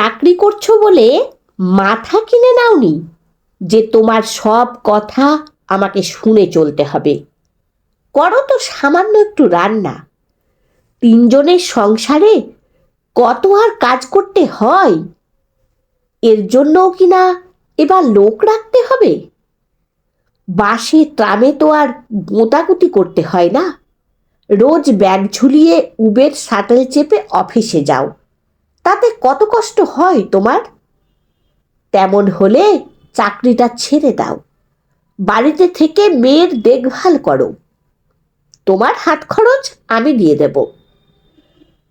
চাকরি করছো বলে মাথা কিনে নাওনি যে তোমার সব কথা আমাকে শুনে চলতে হবে। করো তো সামান্য একটু রান্না। তিনজনের সংসারে কত আর কাজ করতে হয়, এর জন্যও কিনা এবার লোক রাখতে হবে। বাসে ট্রামে তো আর গোতাগুতি করতে হয় না। রোজ ব্যাগ ঝুলিয়ে উবের শাটল চেপে অফিসে যাও, তাতে কত কষ্ট হয় তোমার। তেমন হলে চাকরিটা ছেড়ে দাও, বাড়িতে থেকে মেয়ের দেখভাল করো। তোমার হাত খরচ আমি দিয়ে দেব।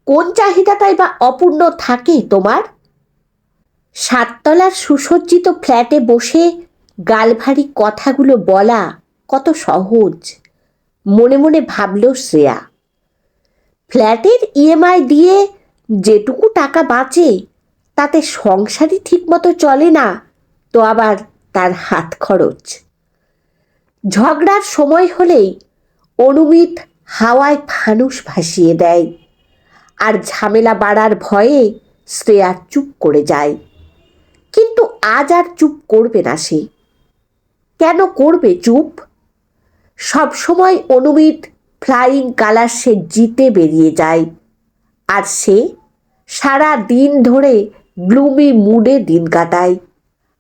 কোন চাহিদাটাই বা অপূর্ণ থাকে তোমার? সাততলার সুসজ্জিত ফ্ল্যাটে বসে গালভারী কথাগুলো বলা কত সহজ, মনে মনে ভাবল শ্রেয়া। ফ্ল্যাটের ইএমআই দিয়ে যেটুকু টাকা বাঁচে তাতে সংসারই ঠিকমতো চলে না, তো আবার তার হাত খরচ। ঝগড়ার সময় হলেই অনুমিত হাওয়ায় ফানুস ভাসিয়ে দেয়, আর ঝামেলা বাড়ার ভয়ে শ্রেয়া চুপ করে যায়। কিন্তু আজ আর চুপ করবে না সে। কেন করবে চুপ? সব সময় অনুমিত ফ্লাইং কালার্সে জিতে বেরিয়ে যায়, আর সে সারা দিন ধরে গ্লুমি মুডে দিন কাটায়।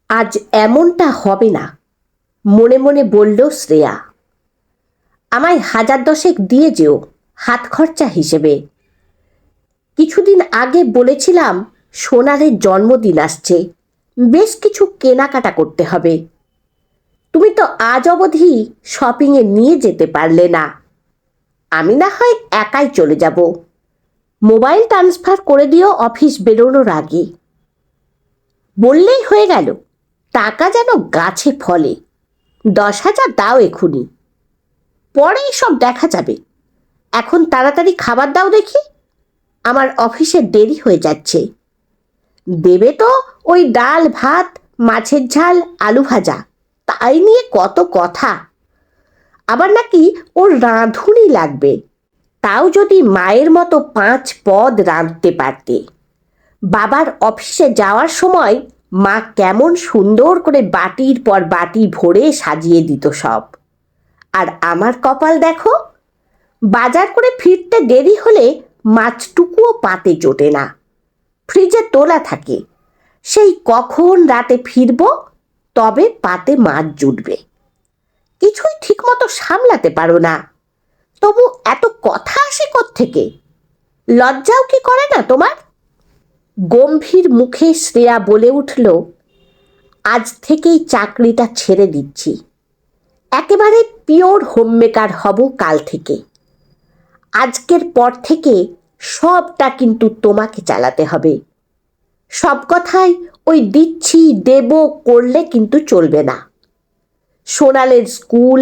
আজ এমনটা হবে না, মনে মনে বলল শ্রেয়া। আমায় 1000 দিয়ে যেও হাত খরচা হিসেবে। কিছুদিন আগে বলেছিলাম সোনালের জন্মদিন আসছে, বেশ কিছু কেনাকাটা করতে হবে। তুমি তো আজ অবধি শপিংয়ে নিয়ে যেতে পারলে না। আমি না হয় একাই চলে যাব। মোবাইল ট্রান্সফার করে দিও অফিস বেরোনোর আগে। বললেই হয়ে গেল, টাকা যেন গাছে ফলে। 10,000 দাও এখুনি, পরে সব দেখা যাবে। এখন তাড়াতাড়ি খাবার দাও দেখি, আমার অফিসে দেরি হয়ে যাচ্ছে। দেবে তো ওই ডাল ভাত, মাছের ঝাল, আলু ভাজা, তাই নিয়ে কত কথা। আবার নাকি ওর রাঁধুনি লাগবে, তাও যদি মায়ের মতো 5 পদ রাঁধতে পারতে। বাবার অফিসে যাওয়ার সময় মা কেমন সুন্দর করে বাটির পর বাটি ভরে সাজিয়ে দিত সব। আর আমার কপাল দেখো, বাজার করে ফিরতে দেরি হলে মাছটুকুও পাতে জোটে না, ফ্রিজে তোলা থাকে। সেই কখন রাতে ফিরব, তবে পাতে মাছ জুটবে। কিছুই ঠিকমতো সামলাতে পারো না, তবু এত কথা আসে কোত্থেকে? লজ্জাও কি করে না তোমার? গম্ভীর মুখে শ্রেয়া বলে উঠল, আজ থেকেই চাকরিটা ছেড়ে দিচ্ছি। একেবারে পিওর হোমমেকার হব কাল থেকে। আজকের পর থেকে সবটা কিন্তু তোমাকে চালাতে হবে। সব কথাই ওই দিচ্ছি দেব করলে কিন্তু চলবে না। সোনালের স্কুল,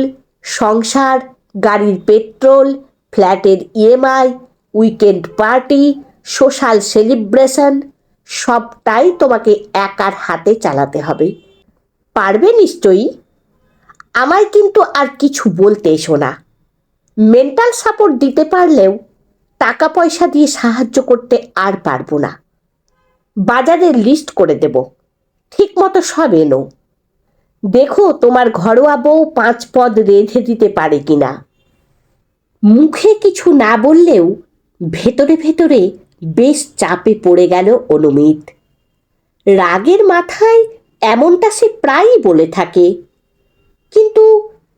সংসার, গাড়ির পেট্রোল, ফ্ল্যাটের EMI, weekend party, social celebration, সবটাই তোমাকে একার হাতে চালাতে হবে। পারবে নিশ্চয়ই। আমায় কিন্তু আর কিছু বলতে এসো না। মেন্টাল সাপোর্ট দিতে পারলেও টাকা পয়সা দিয়ে সাহায্য করতে আর পারবো না। বাজারের লিস্ট করে দেব, ঠিক মতো সব এনো। দেখো তোমার ঘরোয়া বউ 5 পদ রেঁধে দিতে পারে কিনা। মুখে কিছু না বললেও ভেতরে ভেতরে বেশ চাপে পড়ে গেল অনুমিত। রাগের মাথায় এমনটা সে প্রায়ই বলে থাকে, কিন্তু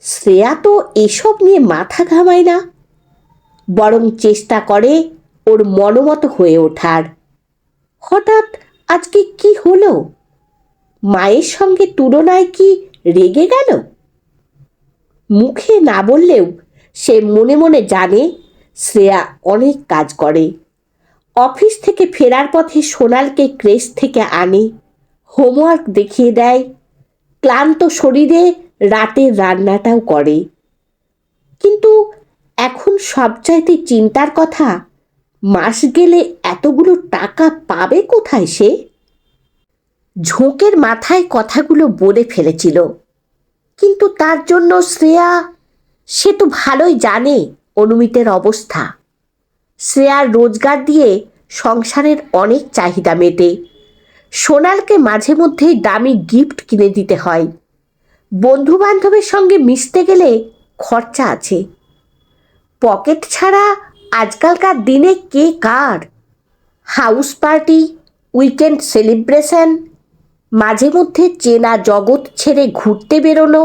শ্রেয়া তো এসব নিয়ে মাথা ঘামায় না, বরং চেষ্টা করে ওর মনোমতো হয়ে ওঠার। হঠাৎ আজকে কি হলো? মায়ের সঙ্গে তুলনায় কি রেগে গেল? মুখে না বললেও সে মনে মনে জানে শ্রেয়া অনেক কাজ করে। অফিস থেকে ফেরার পথে সোনালকে ক্রেশ থেকে আনে, হোমওয়ার্ক দেখিয়ে দেয়, ক্লান্ত শরীরে রাতের রান্নাটাও করে। কিন্তু এখন সবচাইতে চিন্তার কথা, মাস গেলে এতগুলো টাকা পাবে কোথায় সে? ঝোঁকের মাথায় কথাগুলো বলে ফেলেছিল, কিন্তু তার জন্য শ্রেয়া, সে তো ভালোই জানে অনুমিতের অবস্থা। শ্রেয়ার রোজগার দিয়ে সংসারের অনেক চাহিদা মেটে, সোনালকে মাঝে মধ্যেই দামি গিফট কিনে দিতে হয়। বন্ধু বান্ধবের সঙ্গে মিশতে গেলে খরচা আছে। পকেট ছাড়া আজকালকার দিনে কে কার? হাউস পার্টি, উইকেন্ড সেলিব্রেশন, মাঝে মধ্যে চেনা জগৎ ছেড়ে ঘুরতে বেরোনো,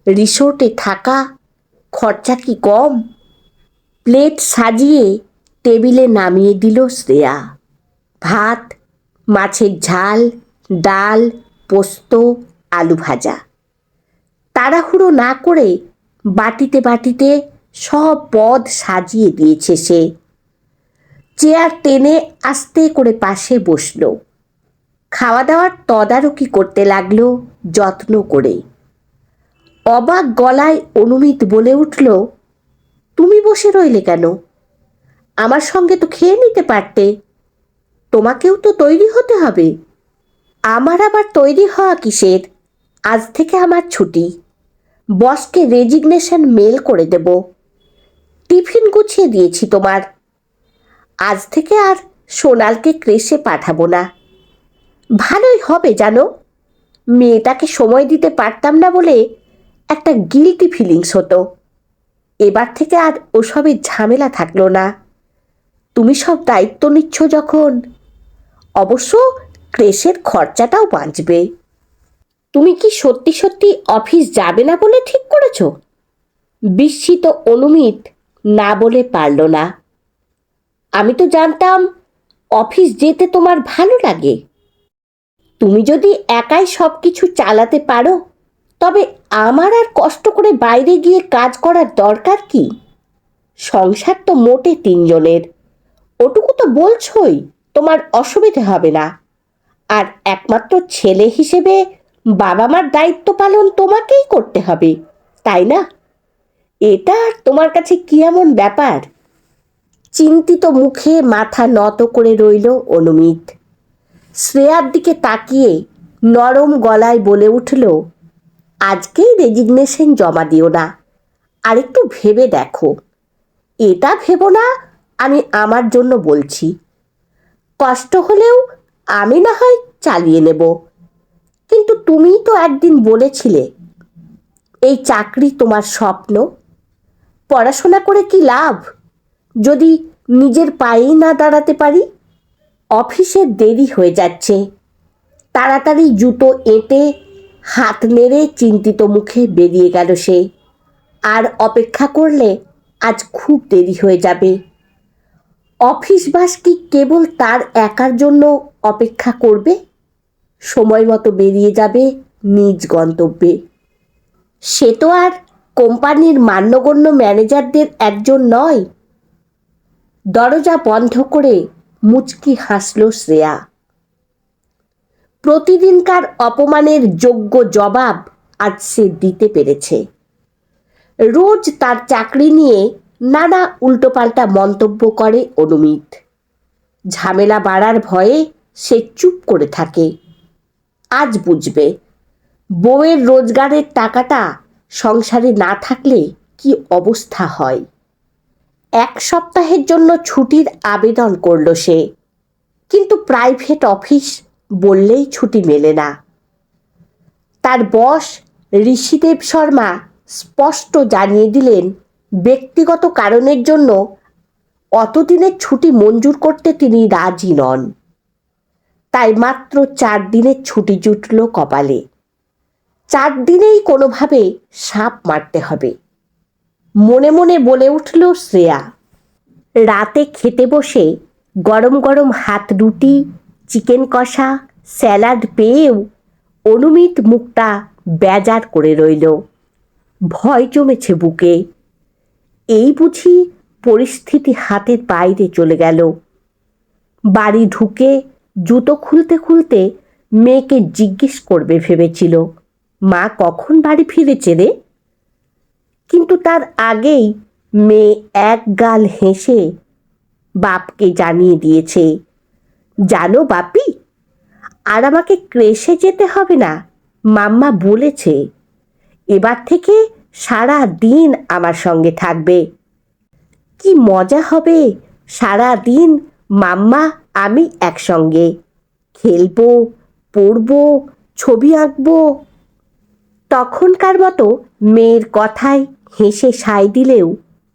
রিসোর্টে থাকা, খরচা কি কম? প্লেট সাজিয়ে টেবিলে নামিয়ে দিল শ্রেয়া। ভাত, মাছের ঝাল, ডাল, পোস্ত, আলু ভাজা। তাড়াহুড়ো না করে বাটিতে বাটিতে সব পদ সাজিয়ে দিয়েছে সে। চেয়ার টেনে আস্তে করে পাশে বসল। খাওয়া দাওয়ার তদারকি করতে লাগলো যত্ন করে। অবাক গলায় অনুমিত বলে উঠল, তুমি বসে রইলে কেন? আমার সঙ্গে তো খেয়ে নিতে পারতে। তোমাকেও তো তৈরি হতে হবে। আমার আবার তৈরি হওয়া কিসের? আজ থেকে আমার ছুটি। বসকে রেজিগনেশন মেল করে দেব। টিফিন গুছিয়ে দিয়েছি তোমার। আজ থেকে আর সোনালকে ক্রেশে পাঠাবো না। ভালোই হবে জানো, মেয়েটাকে সময় দিতে পারতাম না বলে একটা গিল্টি ফিলিংস হতো। এবার থেকে আর ওসবের ঝামেলা থাকলো না। তুমি সব দায়িত্ব নিচ্ছ যখন, অবশ্য ক্রেশের খরচাটাও বাঁচবে। তুমি কি সত্যি সত্যি অফিস যাবে না বলে ঠিক করেছ? বিস্মিত অনুমিত না বলে পারল না। আমি তো জানতাম অফিস যেতে তোমার ভালো লাগে। তুমি যদি একাই সব কিছু চালাতে পারো, তবে আমার আর কষ্ট করে বাইরে গিয়ে কাজ করার দরকার কি? সংসার তো মোটে 3 জনের। ওটুকু তো বলছই তোমার অসুবিধে হবে না। আর একমাত্র ছেলে হিসেবে বাবা মার দায়িত্ব পালন তোমাকেই করতে হবে, তাই না? এটা আর তোমার কাছে কি এমন ব্যাপার? চিন্তিত মুখে মাথা নত করে রইল অনুমিত। শ্রেয়ার দিকে তাকিয়ে নরম গলায় বলে উঠল, আজকেই রেজিগনেশন জমা দিও না, আরেকটু ভেবে দেখো। এটা ভেবো না আমি আমার জন্য বলছি। কষ্ট হলেও আমি না হয় চালিয়ে নেব। কিন্তু তুমিই তো একদিন বলেছিলে এই চাকরি তোমার স্বপ্ন। পড়াশোনা করে কি লাভ যদি নিজের পায়েই না দাঁড়াতে পারি? অফিসের দেরি হয়ে যাচ্ছে। তাড়াতাড়ি জুতো এঁটে হাত নেড়ে চিন্তিত মুখে বেরিয়ে গেল সে। আর অপেক্ষা করলে আজ খুব দেরি হয়ে যাবে। অফিস বাস কি কেবল তার একার জন্য অপেক্ষা করবে? সময় মতো বেরিয়ে যাবে নিজ গন্তব্যে। সে তো আর কোম্পানির মান্যগণ্য ম্যানেজারদের একজন নয়। দরজা বন্ধ করে মুচকি হাসল শ্রেয়া। প্রতিদিনকার অপমানের যোগ্য জবাব আজ সে দিতে পেরেছে। রোজ তার চাকরি নিয়ে নানা উল্টোপাল্টা মন্তব্য করে অনুমিত। ঝামেলা বাড়ার ভয়ে সে চুপ করে থাকে। আজ বুঝবে বউয়ের রোজগারের টাকাটা সংসারে না থাকলে কি অবস্থা হয়। 1 সপ্তাহের জন্য ছুটির আবেদন করল সে, কিন্তু প্রাইভেট অফিস বললেই ছুটি মেলে না। তার বস ঋষিদেব শর্মা স্পষ্ট জানিয়ে দিলেন ব্যক্তিগত কারণের জন্য অতদিনের ছুটি মঞ্জুর করতে তিনি রাজি নন। তাই মাত্র 4 দিনের ছুটি জুটল কপালে। 4 দিনেই কোনোভাবে সাপ মারতে হবে। মনে মনে বলে উঠল শ্রেয়া। রাতে খেতে বসে গরম গরম হাত রুটি, চিকেন কষা, স্যালাড পেয়েও অনুমিত মুখটা বেজার করে রইল। ভয় জমেছে বুকে। এই বুঝি পরিস্থিতি হাতের বাইরে চলে গেল। বাড়ি ঢুকে জুতো খুলতে খুলতে মেয়েকে জিজ্ঞেস করবে ভেবেছিল, মা কখন বাড়ি ফিরেছে রে? কিন্তু তার আগেই মেয়ে এক গাল হেসে বাপকে জানিয়ে দিয়েছে, জানো বাপি, আর আমাকে ক্রেশে যেতে হবে না, মাম্মা বলেছে এবার থেকে সারা দিন আমার সঙ্গে থাকবে। কি মজা হবে সারা দিন মাম্মা আমি একসঙ্গে। খেলবো, পড়বো, ছবি আঁকবো। তখনকার মতো মেয়ের কথায় হেসে সায় দিলেও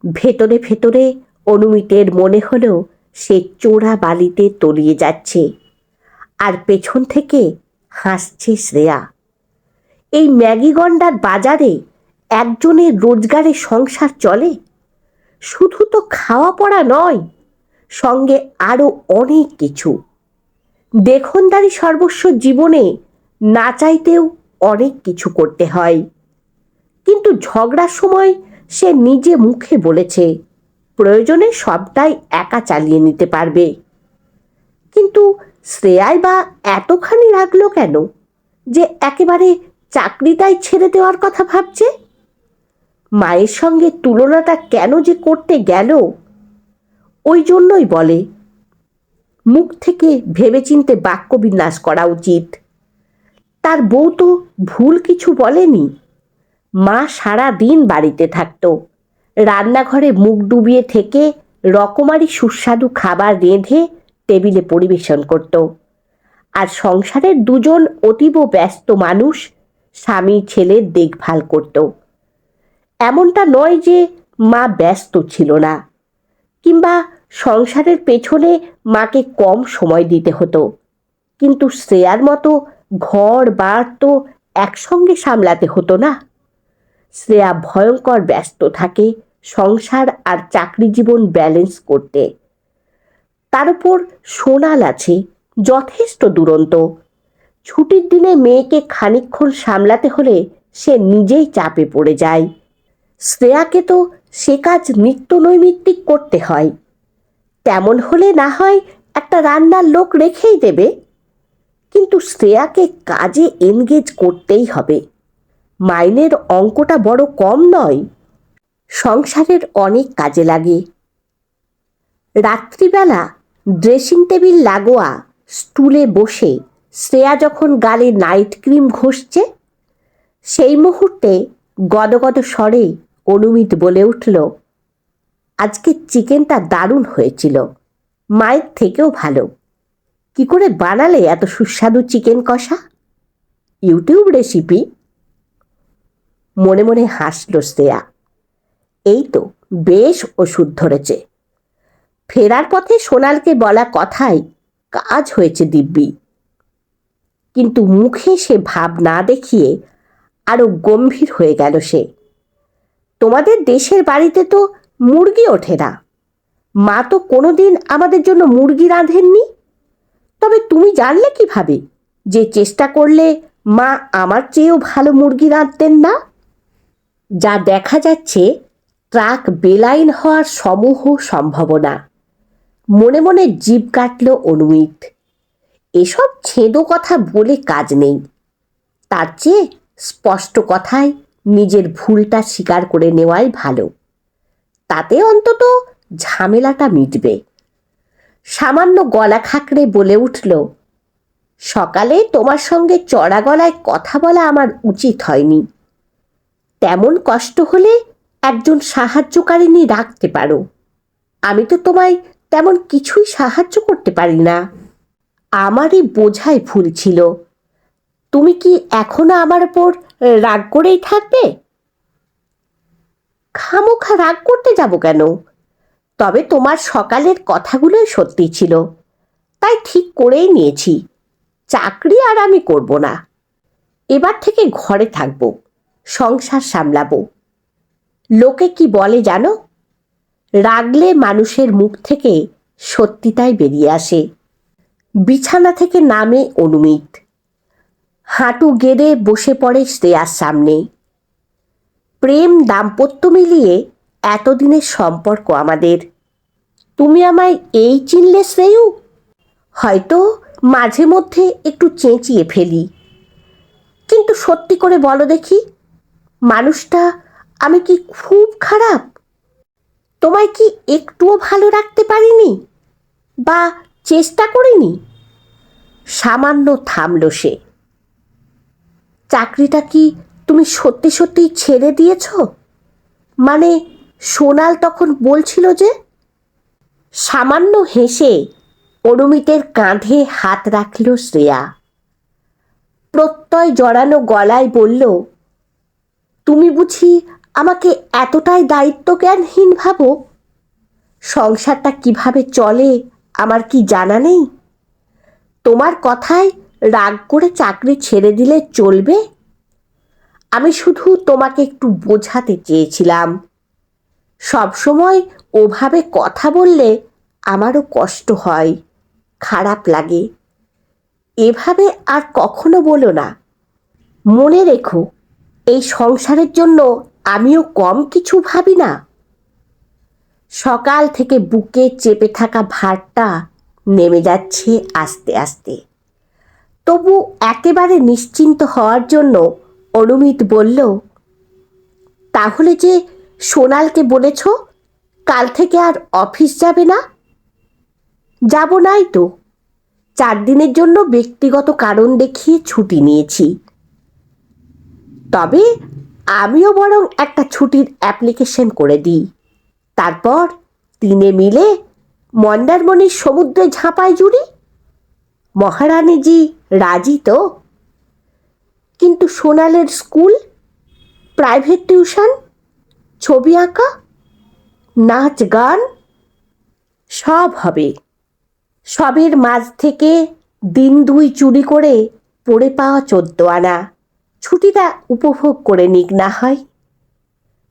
ভেতরে ভেতরে অনুমিতের মনে হলো সে চোরা বালিতে তলিয়ে যাচ্ছে, আর পেছন থেকে হাসছে শ্রেয়া। এই ম্যাগি গন্ডার বাজারে একজনের রোজগারে সংসার চলে? শুধু তো খাওয়া পড়া নয়, সঙ্গে আরও অনেক কিছু। দেখনদারি সর্বস্ব জীবনে না চাইতেও অনেক কিছু করতে হয়। কিন্তু ঝগড়ার সময় সে নিজে মুখে বলেছে প্রয়োজনে সবটাই একা চালিয়ে নিতে পারবে। কিন্তু শ্রেয়াই বা এতখানি রাখলো কেন যে একেবারে চাকরিটাই ছেড়ে দেওয়ার কথা ভাবছে? মায়ের সঙ্গে তুলনাটা কেন যে করতে গেল? ওই জন্যই বলে মুখ থেকে ভেবেচিন্তে বাক্যবিন্যাস করা উচিত। তার বউ তো ভুল কিছু বলেনি। মা সারা দিন বাড়িতে থাকতো, রান্নাঘরে মুখ ডুবিয়ে থেকে রকমারি সুস্বাদু খাবার রেঁধে টেবিলে পরিবেশন করত। আর সংসারের দুজন অতীব ব্যস্ত মানুষ স্বামী ছেলের দেখভাল করত। এমনটা নয় যে মা ব্যস্ত ছিল না, কিংবা সংসারের পেছনে মাকে কম সময় দিতে হতো। কিন্তু শ্রেয়ার মতো ঘর বার তো একসঙ্গে সামলাতে হতো না। শ্রেয়া ভয়ঙ্কর ব্যস্ত থাকে সংসার আর চাকরি জীবন ব্যালেন্স করতে। তার উপর সোনাল আছে যথেষ্ট দুরন্ত। ছুটির দিনে মেয়েকে খানিকক্ষণ সামলাতে হলে সে নিজেই চাপে পড়ে যায়। শ্রেয়াকে তো সে কাজ নিত্য নৈমিত্তিক করতে হয়। তেমন হলে না হয় একটা রান্নার লোক রেখেই দেবে, কিন্তু শ্রেয়াকে কাজে এনগেজ করতেই হবে। মাইনের অঙ্কটা বড় কম নয়, সংসারের অনেক কাজে লাগে। রাত্রিবেলা ড্রেসিং টেবিল লাগোয়া স্টুলে বসে শ্রেয়া যখন গালে নাইট ক্রিম ঘষছে, সেই মুহূর্তে গদগদ স্বরে অনুমিত বলে উঠল, আজকে চিকেনটা দারুণ হয়েছিল, মায়ের থেকেও ভালো। কি করে বানালে এত সুস্বাদু চিকেন কষা? YouTube recipe? মনে মনে হাসল শ্রেয়া। এই তো বেশ ওষুধ ধরেছে। ফেরার পথে সোনালকে বলা কথায় কাজ হয়েছে দিব্যি। কিন্তু মুখে সে ভাব না দেখিয়ে আরো গম্ভীর হয়ে গেল সে। তোমাদের দেশের বাড়িতে তো মুরগি ওঠে না। মা তো কোনোদিন আমাদের জন্য মুরগি রাঁধেননি। তবে তুমি জানলে কিভাবে যে চেষ্টা করলে মা আমার চেয়েও ভালো মুরগি রাঁধতেন না? যা দেখা যাচ্ছে ট্রাক বেলাইন হওয়ার সমূহ সম্ভাবনা। মনে মনে জিভ কাটল অনুমিত। এসব ছেঁদো কথা বলে কাজ নেই। তার চেয়ে স্পষ্ট কথায় নিজের ভুলটা স্বীকার করে নেওয়াই ভালো। তাতে অন্তত ঝামেলাটা মিটবে। সামান্য গলা খাকড়ে বলে উঠল, সকালে তোমার সঙ্গে চড়া গলায় কথা বলা আমার উচিত হয়নি। তেমন কষ্ট হলে একজন সাহায্যকারিনী রাখতে পারো। আমি তো তোমায় তেমন কিছুই সাহায্য করতে পারি না। আমারই বোঝাই ভুল ছিল। তুমি কি এখনো আমার ওপর রাগ করেই থাকবে? খামোখা রাগ করতে যাব কেন? তবে তোমার সকালের কথাগুলোই সত্যি ছিল, তাই ঠিক করেই নিয়েছি চাকরি আর আমি করব না। এবার থেকে ঘরে থাকব, সংসার সামলাবো। লোকে কি বলে জানো? রাগলে মানুষের মুখ থেকে সত্যিটাই বেরিয়ে আসে। বিছানা থেকে নামে অনুমিত, হাঁটু গেড়ে বসে পড়ে শ্রেয়ার সামনে। প্রেম দাম্পত্য মিলিয়ে এতদিনের সম্পর্ক আমাদের। তুমি আমায় এই চিনলে শ্রেয়ু? হয়তো মাঝে মধ্যে একটু চেঁচিয়ে ফেলি, কিন্তু সত্যি করে বলো দেখি, মানুষটা আমি কি খুব খারাপ? তোমায় কি একটুও ভালো রাখতে পারিনি বা চেষ্টা করিনি? সামান্য থামল সে। চাকরিটা কি তুমি সত্যি সত্যি ছেড়ে দিয়েছ? মানে সোনাল তখন বলছিল যে? সামান্য হেসে অনুমিতের কাঁধে হাত রাখল শ্রেয়া। প্রত্যয় জড়ানো গলায় বলল, তুমি বুঝি আমাকে এতটাই দায়িত্বজ্ঞানহীন ভাবো? সংসারটা কিভাবে চলে আমার কি জানা নেই? তোমার কথায় রাগ করে চাকরি ছেড়ে দিলে চলবে? আমি শুধু তোমাকে একটু বোঝাতে চেয়েছিলাম। সবসময় ওভাবে কথা বললে আমারও কষ্ট হয়, খারাপ লাগে। এভাবে আর কখনো বলো না। মনে রেখো, এই সংসারের জন্য আমিও কম কিছু ভাবি না। সকাল থেকে বুকে চেপে থাকা ভারটা নেমে যাচ্ছে আস্তে আস্তে। তবু একেবারে নিশ্চিন্ত হওয়ার জন্য অনুমিত বলল, তাহলে যে সোনালকে বলেছ কাল থেকে আর অফিস যাবে না? যাব নাই তো, 4 দিনের জন্য ব্যক্তিগত কারণ দেখিয়ে ছুটি নিয়েছি। তবে আমিও বরং একটা ছুটির অ্যাপ্লিকেশন করে দিই, তারপর 3 মিলে মন্দারমণির সমুদ্রে ঝাঁপায় জুড়ি। মহারানীজি রাজি তো? কিন্তু সোনালের স্কুল, প্রাইভেট টিউশন, ছবি আঁকা, নাচ গান সব হবে। সবের মাঝ থেকে 2 দিন চুরি করে পড়ে পাওয়া 14 আনা ছুটিটা উপভোগ করে নিক না হয়।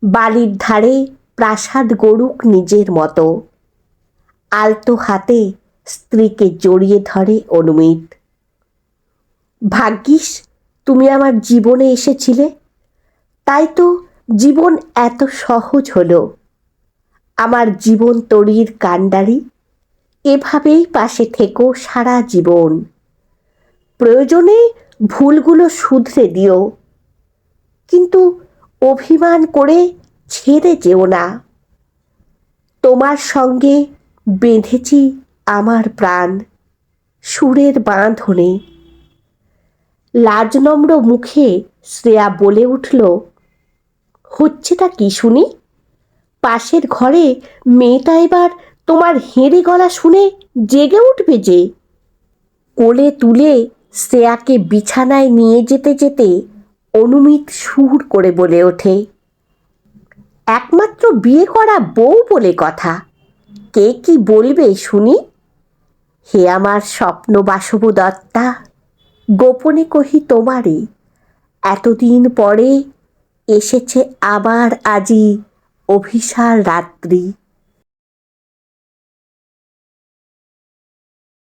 বালির ধারে প্রাসাদ গড়ুক নিজের মতো। আলতো হাতে স্ত্রীকে জড়িয়ে ধরে অনুমিত। ভাগ্যিস তুমি আমার জীবনে এসেছিলে, তাই তো জীবন এত সহজ হলো। আমার জীবন তরীর কাণ্ডারি, এভাবেই পাশে থেকো সারা জীবন। প্রয়োজনে ভুলগুলো শুধরে দিও, কিন্তু অভিমান করে ছেড়ে যেও না। তোমার সঙ্গে বেঁধেছি আমার প্রাণ সুরের বাঁধনে। লাজনম্র মুখে শ্রেয়া বলে উঠল, হচ্ছেটা কি শুনি? পাশের ঘরে মেয়েটা এবার তোমার হেঁড়ে গলা শুনে জেগে উঠবে যে। কোলে তুলে শ্রেয়াকে বিছানায় নিয়ে যেতে যেতে অনুমিত সুর করে বলে ওঠে, একমাত্র বিয়ে করা বউ বলে কথা, কে কি বলবে শুনি? হে আমার স্বপ্ন বাসবদত্তা, গোপনে কহি তোমারে, এতদিন পরে এসেছে আবার আজি অভিসার রাত্রি।